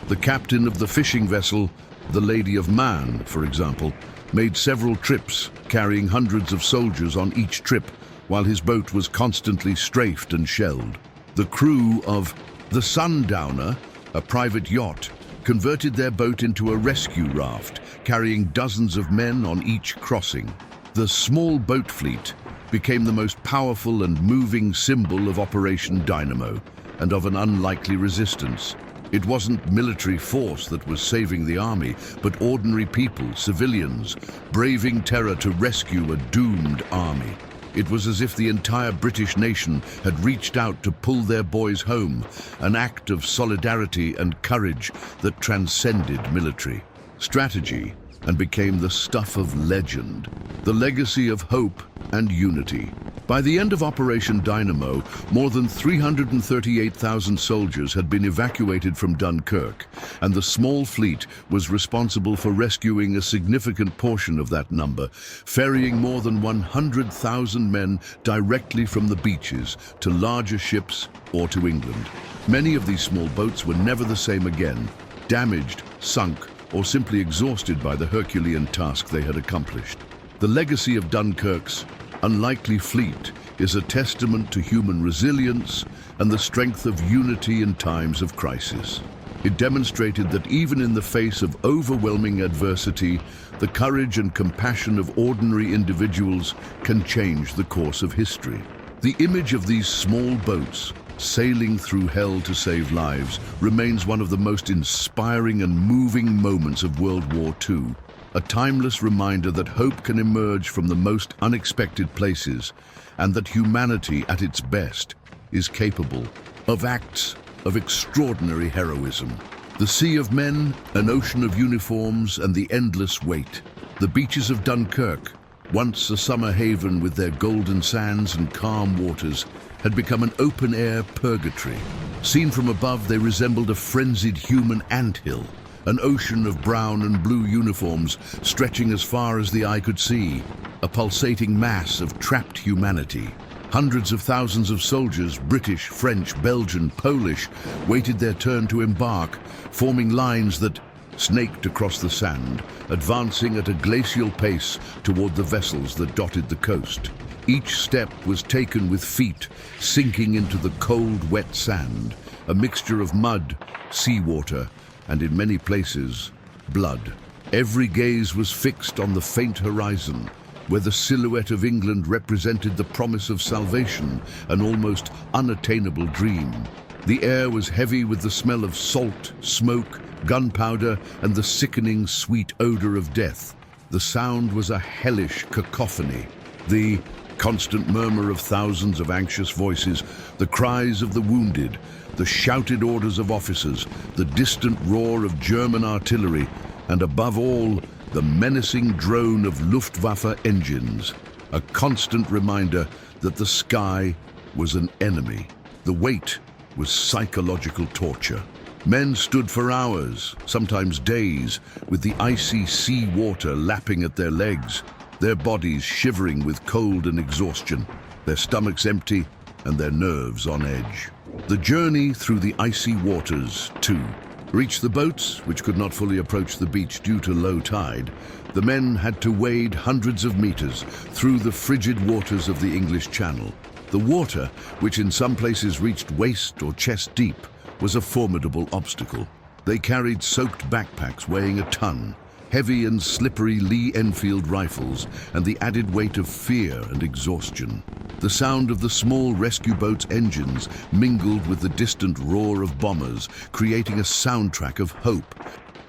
The captain of the fishing vessel, the Lady of Man, for example, made several trips, carrying hundreds of soldiers on each trip, while his boat was constantly strafed and shelled. The crew of the Sundowner, a private yacht, converted their boat into a rescue raft, carrying dozens of men on each crossing. The small boat fleet became the most powerful and moving symbol of Operation Dynamo and of an unlikely resistance. It wasn't military force that was saving the army, but ordinary people, civilians, braving terror to rescue a doomed army. It was as if the entire British nation had reached out to pull their boys home, an act of solidarity and courage that transcended military strategy and became the stuff of legend, the legacy of hope and unity. By the end of Operation Dynamo, more than 338,000 soldiers had been evacuated from Dunkirk, and the small fleet was responsible for rescuing a significant portion of that number, ferrying more than 100,000 men directly from the beaches to larger ships or to England. Many of these small boats were never the same again, damaged, sunk, or simply exhausted by the Herculean task they had accomplished. The legacy of Dunkirk's unlikely fleet is a testament to human resilience and the strength of unity in times of crisis. It demonstrated that even in the face of overwhelming adversity, the courage and compassion of ordinary individuals can change the course of history. The image of these small boats sailing through hell to save lives remains one of the most inspiring and moving moments of World War II, a timeless reminder that hope can emerge from the most unexpected places and that humanity at its best is capable of acts of extraordinary heroism. The sea of men, an ocean of uniforms, and the endless wait. The beaches of Dunkirk, once a summer haven with their golden sands and calm waters, had become an open-air purgatory. Seen from above, they resembled a frenzied human anthill, an ocean of brown and blue uniforms stretching as far as the eye could see, a pulsating mass of trapped humanity. Hundreds of thousands of soldiers, British, French, Belgian, Polish, waited their turn to embark, forming lines that snaked across the sand, advancing at a glacial pace toward the vessels that dotted the coast. Each step was taken with feet sinking into the cold, wet sand, a mixture of mud, seawater, and in many places, blood. Every gaze was fixed on the faint horizon, where the silhouette of England represented the promise of salvation, an almost unattainable dream. The air was heavy with the smell of salt, smoke, gunpowder, and the sickening sweet odor of death. The sound was a hellish cacophony. The constant murmur of thousands of anxious voices, the cries of the wounded, the shouted orders of officers, the distant roar of German artillery, and above all, the menacing drone of Luftwaffe engines, a constant reminder that the sky was an enemy. The weight was psychological torture. Men stood for hours, sometimes days, with the icy sea water lapping at their legs, their bodies shivering with cold and exhaustion, their stomachs empty and their nerves on edge. The journey through the icy waters, too, reached the boats, which could not fully approach the beach due to low tide. The men had to wade hundreds of meters through the frigid waters of the English Channel. The water, which in some places reached waist or chest deep, was a formidable obstacle. They carried soaked backpacks weighing a ton, heavy and slippery Lee Enfield rifles, and the added weight of fear and exhaustion. The sound of the small rescue boat's engines mingled with the distant roar of bombers, creating a soundtrack of hope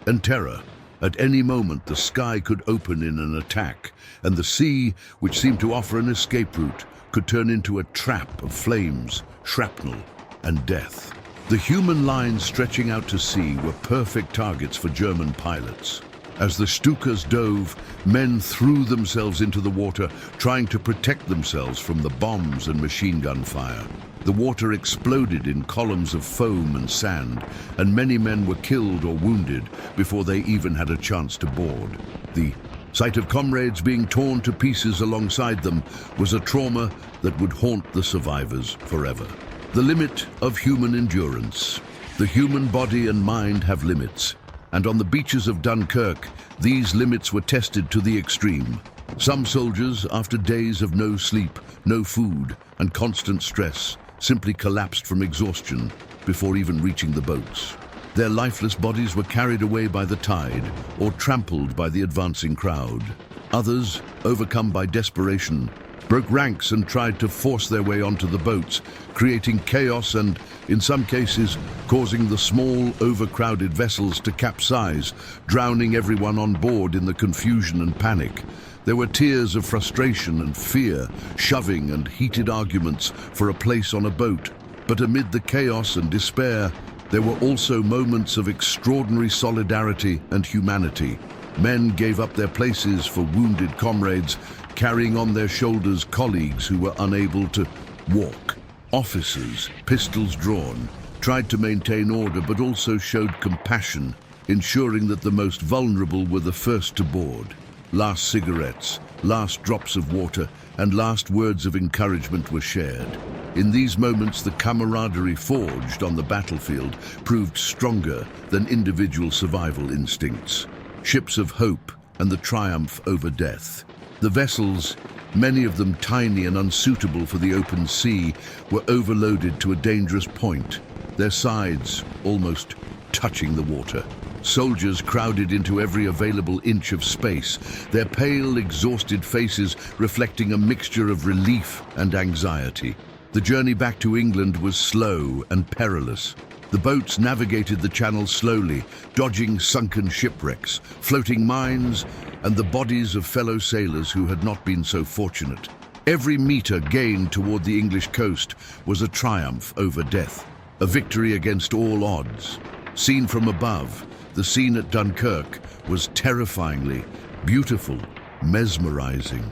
and terror. At any moment, the sky could open in an attack, and the sea, which seemed to offer an escape route, could turn into a trap of flames, shrapnel, and death. The human lines stretching out to sea were perfect targets for German pilots. As the Stukas dove, men threw themselves into the water, trying to protect themselves from the bombs and machine gun fire. The water exploded in columns of foam and sand, and many men were killed or wounded before they even had a chance to board. The sight of comrades being torn to pieces alongside them was a trauma that would haunt the survivors forever. The limit of human endurance. The human body and mind have limits, and on the beaches of Dunkirk, these limits were tested to the extreme. Some soldiers, after days of no sleep, no food, and constant stress, simply collapsed from exhaustion before even reaching the boats. Their lifeless bodies were carried away by the tide or trampled by the advancing crowd. Others, overcome by desperation, broke ranks and tried to force their way onto the boats, creating chaos and, in some cases, causing the small, overcrowded vessels to capsize, drowning everyone on board in the confusion and panic. There were tears of frustration and fear, shoving and heated arguments for a place on a boat. But amid the chaos and despair, there were also moments of extraordinary solidarity and humanity. Men gave up their places for wounded comrades, carrying on their shoulders colleagues who were unable to walk. Officers, pistols drawn, tried to maintain order but also showed compassion, ensuring that the most vulnerable were the first to board. Last cigarettes, last drops of water, and last words of encouragement were shared. In these moments, the camaraderie forged on the battlefield proved stronger than individual survival instincts. Ships of hope and the triumph over death. The vessels, many of them tiny and unsuitable for the open sea, were overloaded to a dangerous point, their sides almost touching the water. Soldiers crowded into every available inch of space, their pale, exhausted faces reflecting a mixture of relief and anxiety. The journey back to England was slow and perilous. The boats navigated the channel slowly, dodging sunken shipwrecks, floating mines, and the bodies of fellow sailors who had not been so fortunate. Every meter gained toward the English coast was a triumph over death, a victory against all odds. Seen from above, the scene at Dunkirk was terrifyingly beautiful, mesmerizing.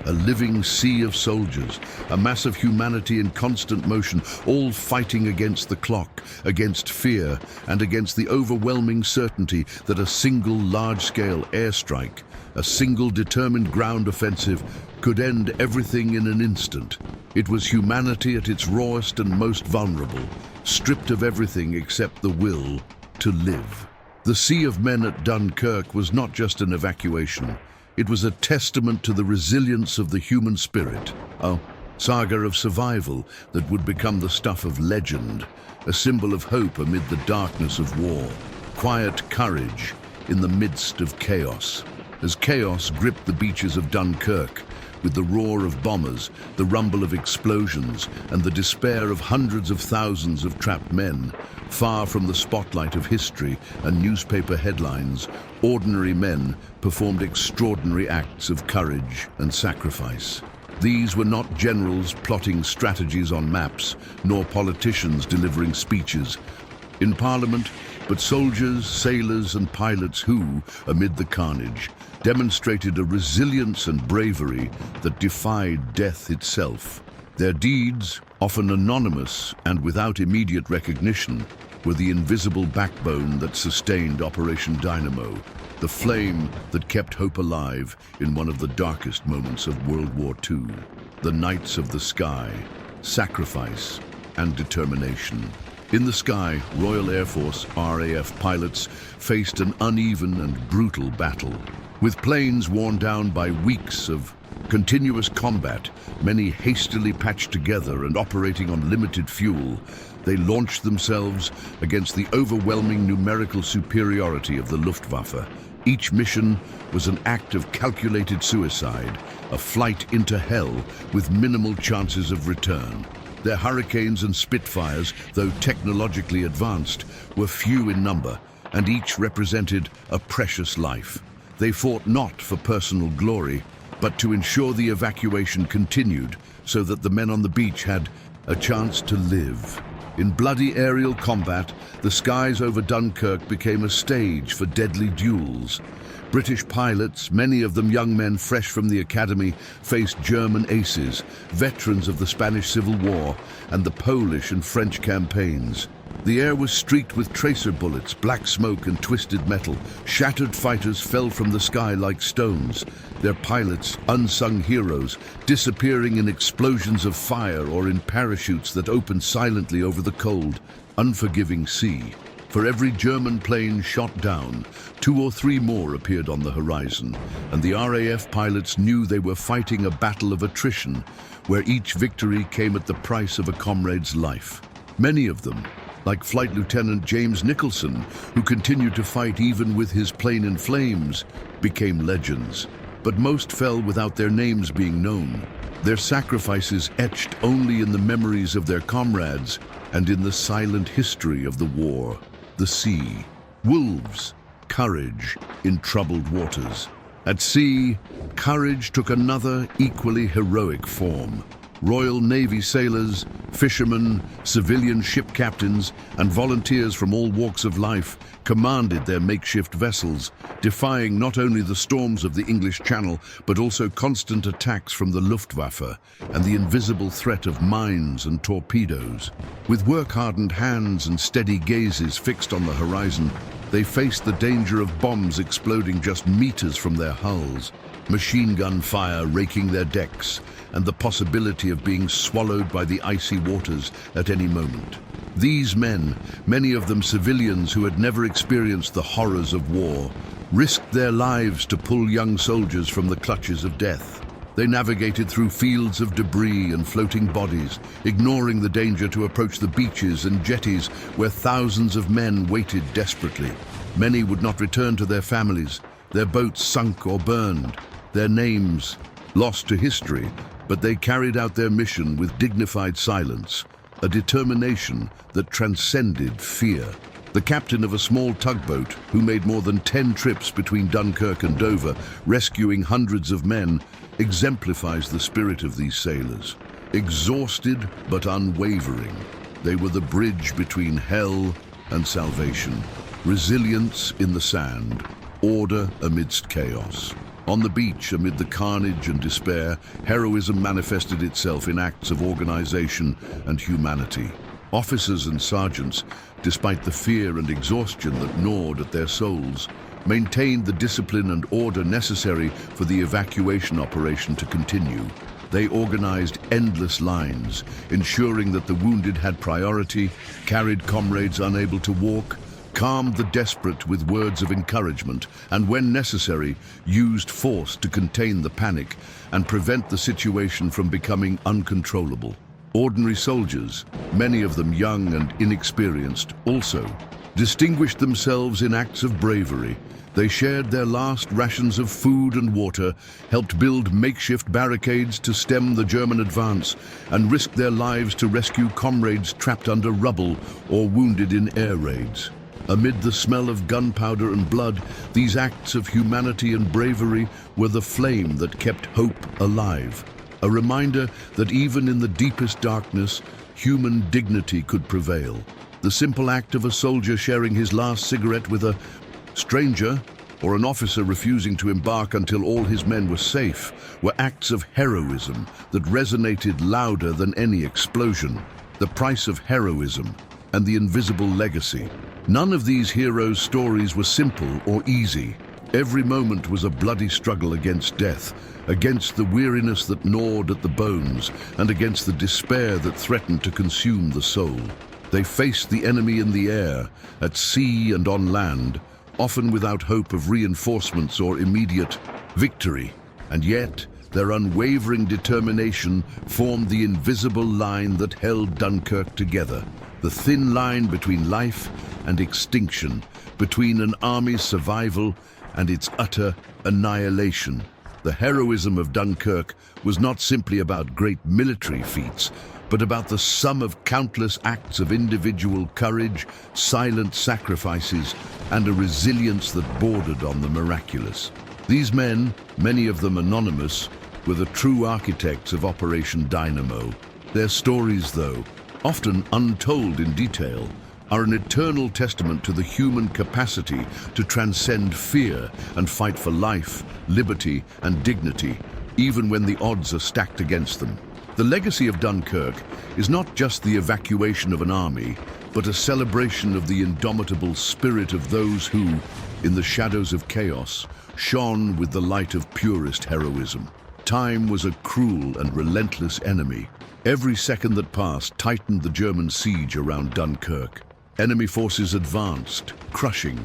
A living sea of soldiers, a mass of humanity in constant motion, all fighting against the clock, against fear, and against the overwhelming certainty that a single large-scale airstrike, a single determined ground offensive, could end everything in an instant. It was humanity at its rawest and most vulnerable, stripped of everything except the will to live. The sea of men at Dunkirk was not just an evacuation. It was a testament to the resilience of the human spirit, a saga of survival that would become the stuff of legend, a symbol of hope amid the darkness of war, quiet courage in the midst of chaos. As chaos gripped the beaches of Dunkirk, with the roar of bombers, the rumble of explosions, and the despair of hundreds of thousands of trapped men, far from the spotlight of history and newspaper headlines, ordinary men performed extraordinary acts of courage and sacrifice. These were not generals plotting strategies on maps, nor politicians delivering speeches in Parliament, but soldiers, sailors, and pilots who, amid the carnage, demonstrated a resilience and bravery that defied death itself. Their deeds, often anonymous and without immediate recognition, were the invisible backbone that sustained Operation Dynamo, the flame that kept hope alive in one of the darkest moments of World War II. The Knights of the Sky, sacrifice and determination. In the sky, Royal Air Force RAF pilots faced an uneven and brutal battle. With planes worn down by weeks of continuous combat, many hastily patched together and operating on limited fuel, they launched themselves against the overwhelming numerical superiority of the Luftwaffe. Each mission was an act of calculated suicide, a flight into hell with minimal chances of return. Their Hurricanes and Spitfires, though technologically advanced, were few in number, and each represented a precious life. They fought not for personal glory, but to ensure the evacuation continued so that the men on the beach had a chance to live. In bloody aerial combat, the skies over Dunkirk became a stage for deadly duels. British pilots, many of them young men fresh from the academy, faced German aces, veterans of the Spanish Civil War and the Polish and French campaigns. The air was streaked with tracer bullets, black smoke and twisted metal. Shattered fighters fell from the sky like stones, their pilots unsung heroes, disappearing in explosions of fire or in parachutes that opened silently over the cold, unforgiving sea. For every German plane shot down, 2 or 3 more appeared on the horizon, and the RAF pilots knew they were fighting a battle of attrition, where each victory came at the price of a comrade's life. Many of them, like Flight Lieutenant James Nicholson, who continued to fight even with his plane in flames, became legends. But most fell without their names being known, their sacrifices etched only in the memories of their comrades and in the silent history of the war. The sea, wolves, courage in troubled waters. At sea, courage took another equally heroic form. Royal Navy sailors, fishermen, civilian ship captains, and volunteers from all walks of life commanded their makeshift vessels, defying not only the storms of the English Channel, but also constant attacks from the Luftwaffe and the invisible threat of mines and torpedoes. With work-hardened hands and steady gazes fixed on the horizon, they faced the danger of bombs exploding just meters from their hulls, machine gun fire raking their decks, and the possibility of being swallowed by the icy waters at any moment. These men, many of them civilians who had never experienced the horrors of war, risked their lives to pull young soldiers from the clutches of death. They navigated through fields of debris and floating bodies, ignoring the danger to approach the beaches and jetties where thousands of men waited desperately. Many would not return to their families, their boats sunk or burned, their names lost to history, but they carried out their mission with dignified silence, a determination that transcended fear. The captain of a small tugboat, who made more than 10 trips between Dunkirk and Dover, rescuing hundreds of men, exemplifies the spirit of these sailors. Exhausted but unwavering, they were the bridge between hell and salvation. Resilience in the sand, order amidst chaos. On the beach, amid the carnage and despair, heroism manifested itself in acts of organization and humanity. Officers and sergeants, despite the fear and exhaustion that gnawed at their souls, maintained the discipline and order necessary for the evacuation operation to continue. They organized endless lines, ensuring that the wounded had priority, carried comrades unable to walk, calmed the desperate with words of encouragement, and when necessary, used force to contain the panic and prevent the situation from becoming uncontrollable. Ordinary soldiers, many of them young and inexperienced, also distinguished themselves in acts of bravery. They shared their last rations of food and water, helped build makeshift barricades to stem the German advance, and risked their lives to rescue comrades trapped under rubble or wounded in air raids. Amid the smell of gunpowder and blood, these acts of humanity and bravery were the flame that kept hope alive. A reminder that even in the deepest darkness, human dignity could prevail. The simple act of a soldier sharing his last cigarette with a stranger or an officer refusing to embark until all his men were safe were acts of heroism that resonated louder than any explosion. The price of heroism and the invisible legacy. None of these heroes' stories were simple or easy. Every moment was a bloody struggle against death, against the weariness that gnawed at the bones, and against the despair that threatened to consume the soul. They faced the enemy in the air, at sea and on land, often without hope of reinforcements or immediate victory. And yet, their unwavering determination formed the invisible line that held Dunkirk together. The thin line between life and extinction, between an army's survival and its utter annihilation. The heroism of Dunkirk was not simply about great military feats, but about the sum of countless acts of individual courage, silent sacrifices, and a resilience that bordered on the miraculous. These men, many of them anonymous, were the true architects of Operation Dynamo. Their stories, though, often untold in detail, are an eternal testament to the human capacity to transcend fear and fight for life, liberty, and dignity, even when the odds are stacked against them. The legacy of Dunkirk is not just the evacuation of an army, but a celebration of the indomitable spirit of those who, in the shadows of chaos, shone with the light of purest heroism. Time was a cruel and relentless enemy. Every second that passed tightened the German siege around Dunkirk. Enemy forces advanced, crushing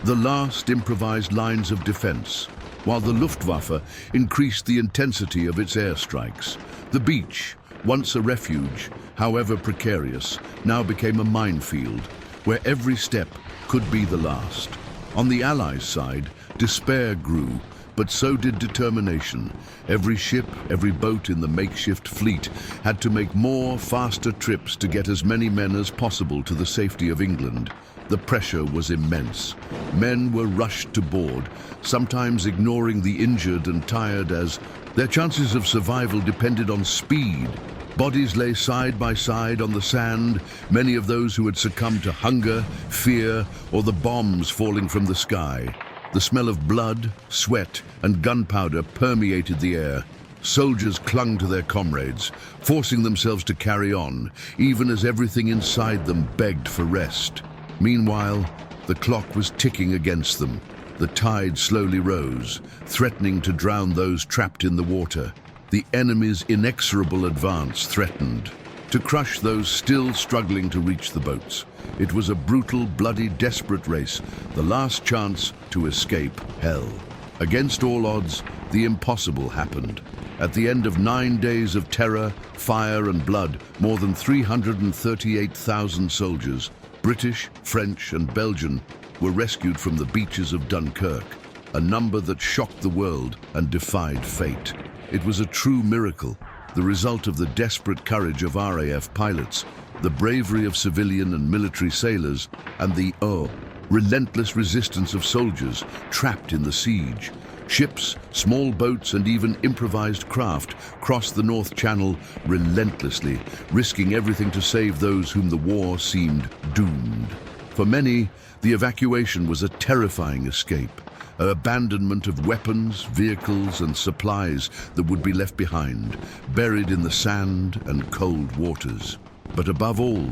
the last improvised lines of defense, while the Luftwaffe increased the intensity of its airstrikes. The beach, once a refuge, however precarious, now became a minefield, where every step could be the last. On the Allies' side, despair grew, but so did determination. Every ship, every boat in the makeshift fleet had to make more, faster trips to get as many men as possible to the safety of England. The pressure was immense. Men were rushed to board, sometimes ignoring the injured and tired as their chances of survival depended on speed. Bodies lay side by side on the sand, many of those who had succumbed to hunger, fear, or the bombs falling from the sky. The smell of blood, sweat, and gunpowder permeated the air. Soldiers clung to their comrades, forcing themselves to carry on, even as everything inside them begged for rest. Meanwhile, the clock was ticking against them. The tide slowly rose, threatening to drown those trapped in the water. The enemy's inexorable advance threatened to crush those still struggling to reach the boats. It was a brutal, bloody, desperate race, the last chance to escape hell. Against all odds, the impossible happened. At the end of 9 days of terror, fire, and blood, more than 338,000 soldiers, British, French, and Belgian, were rescued from the beaches of Dunkirk, a number that shocked the world and defied fate. It was a true miracle, the result of the desperate courage of RAF pilots, the bravery of civilian and military sailors, and the relentless resistance of soldiers trapped in the siege. Ships, small boats, and even improvised craft crossed the North Channel relentlessly, risking everything to save those whom the war seemed doomed. For many, the evacuation was a terrifying escape, an abandonment of weapons, vehicles, and supplies that would be left behind, buried in the sand and cold waters. But above all,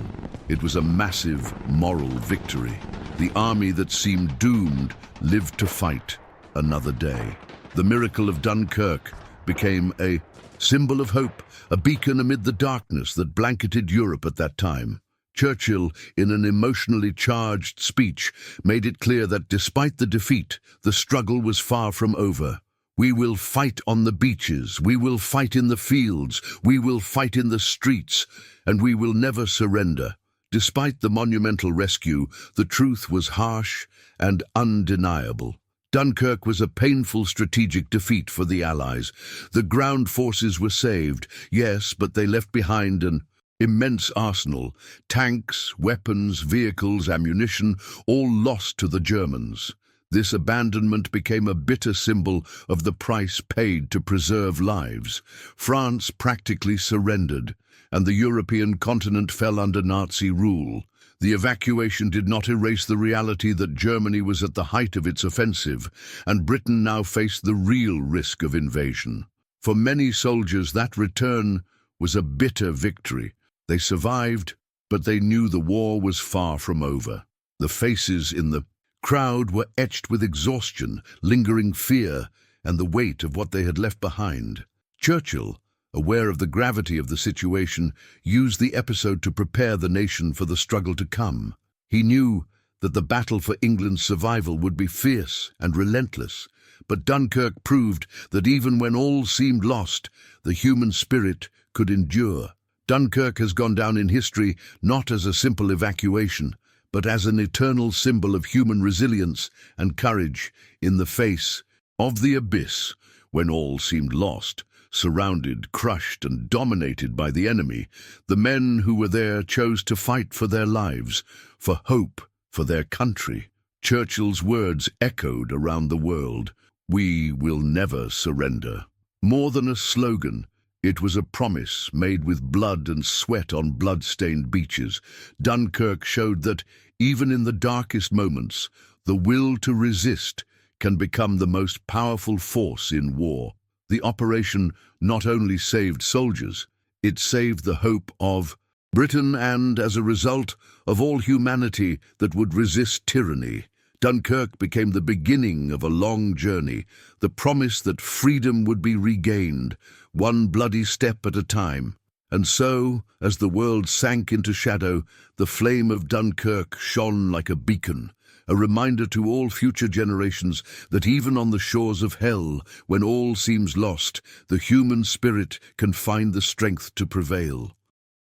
it was a massive moral victory. The army that seemed doomed lived to fight another day. The miracle of Dunkirk became a symbol of hope, a beacon amid the darkness that blanketed Europe at that time. Churchill, in an emotionally charged speech, made it clear that despite the defeat, the struggle was far from over. We will fight on the beaches, we will fight in the fields, we will fight in the streets, and we will never surrender. Despite the monumental rescue, the truth was harsh and undeniable. Dunkirk was a painful strategic defeat for the Allies. The ground forces were saved, yes, but they left behind an immense arsenal, tanks, weapons, vehicles, ammunition, all lost to the Germans. This abandonment became a bitter symbol of the price paid to preserve lives. France practically surrendered, and the European continent fell under Nazi rule. The evacuation did not erase the reality that Germany was at the height of its offensive, and Britain now faced the real risk of invasion. For many soldiers, that return was a bitter victory. They survived, but they knew the war was far from over. The faces in the crowd were etched with exhaustion, lingering fear, and the weight of what they had left behind. Churchill, aware of the gravity of the situation, used the episode to prepare the nation for the struggle to come. He knew that the battle for England's survival would be fierce and relentless, but Dunkirk proved that even when all seemed lost, the human spirit could endure. Dunkirk has gone down in history not as a simple evacuation, but as an eternal symbol of human resilience and courage in the face of the abyss. When all seemed lost, surrounded, crushed, and dominated by the enemy, the men who were there chose to fight for their lives, for hope, for their country. Churchill's words echoed around the world. "We will never surrender." More than a slogan, it was a promise made with blood and sweat on blood-stained beaches. Dunkirk showed that, even in the darkest moments, the will to resist can become the most powerful force in war. The operation not only saved soldiers, it saved the hope of Britain and, as a result, of all humanity that would resist tyranny. Dunkirk became the beginning of a long journey, the promise that freedom would be regained, one bloody step at a time. And so, as the world sank into shadow, the flame of Dunkirk shone like a beacon, a reminder to all future generations that even on the shores of hell, when all seems lost, the human spirit can find the strength to prevail.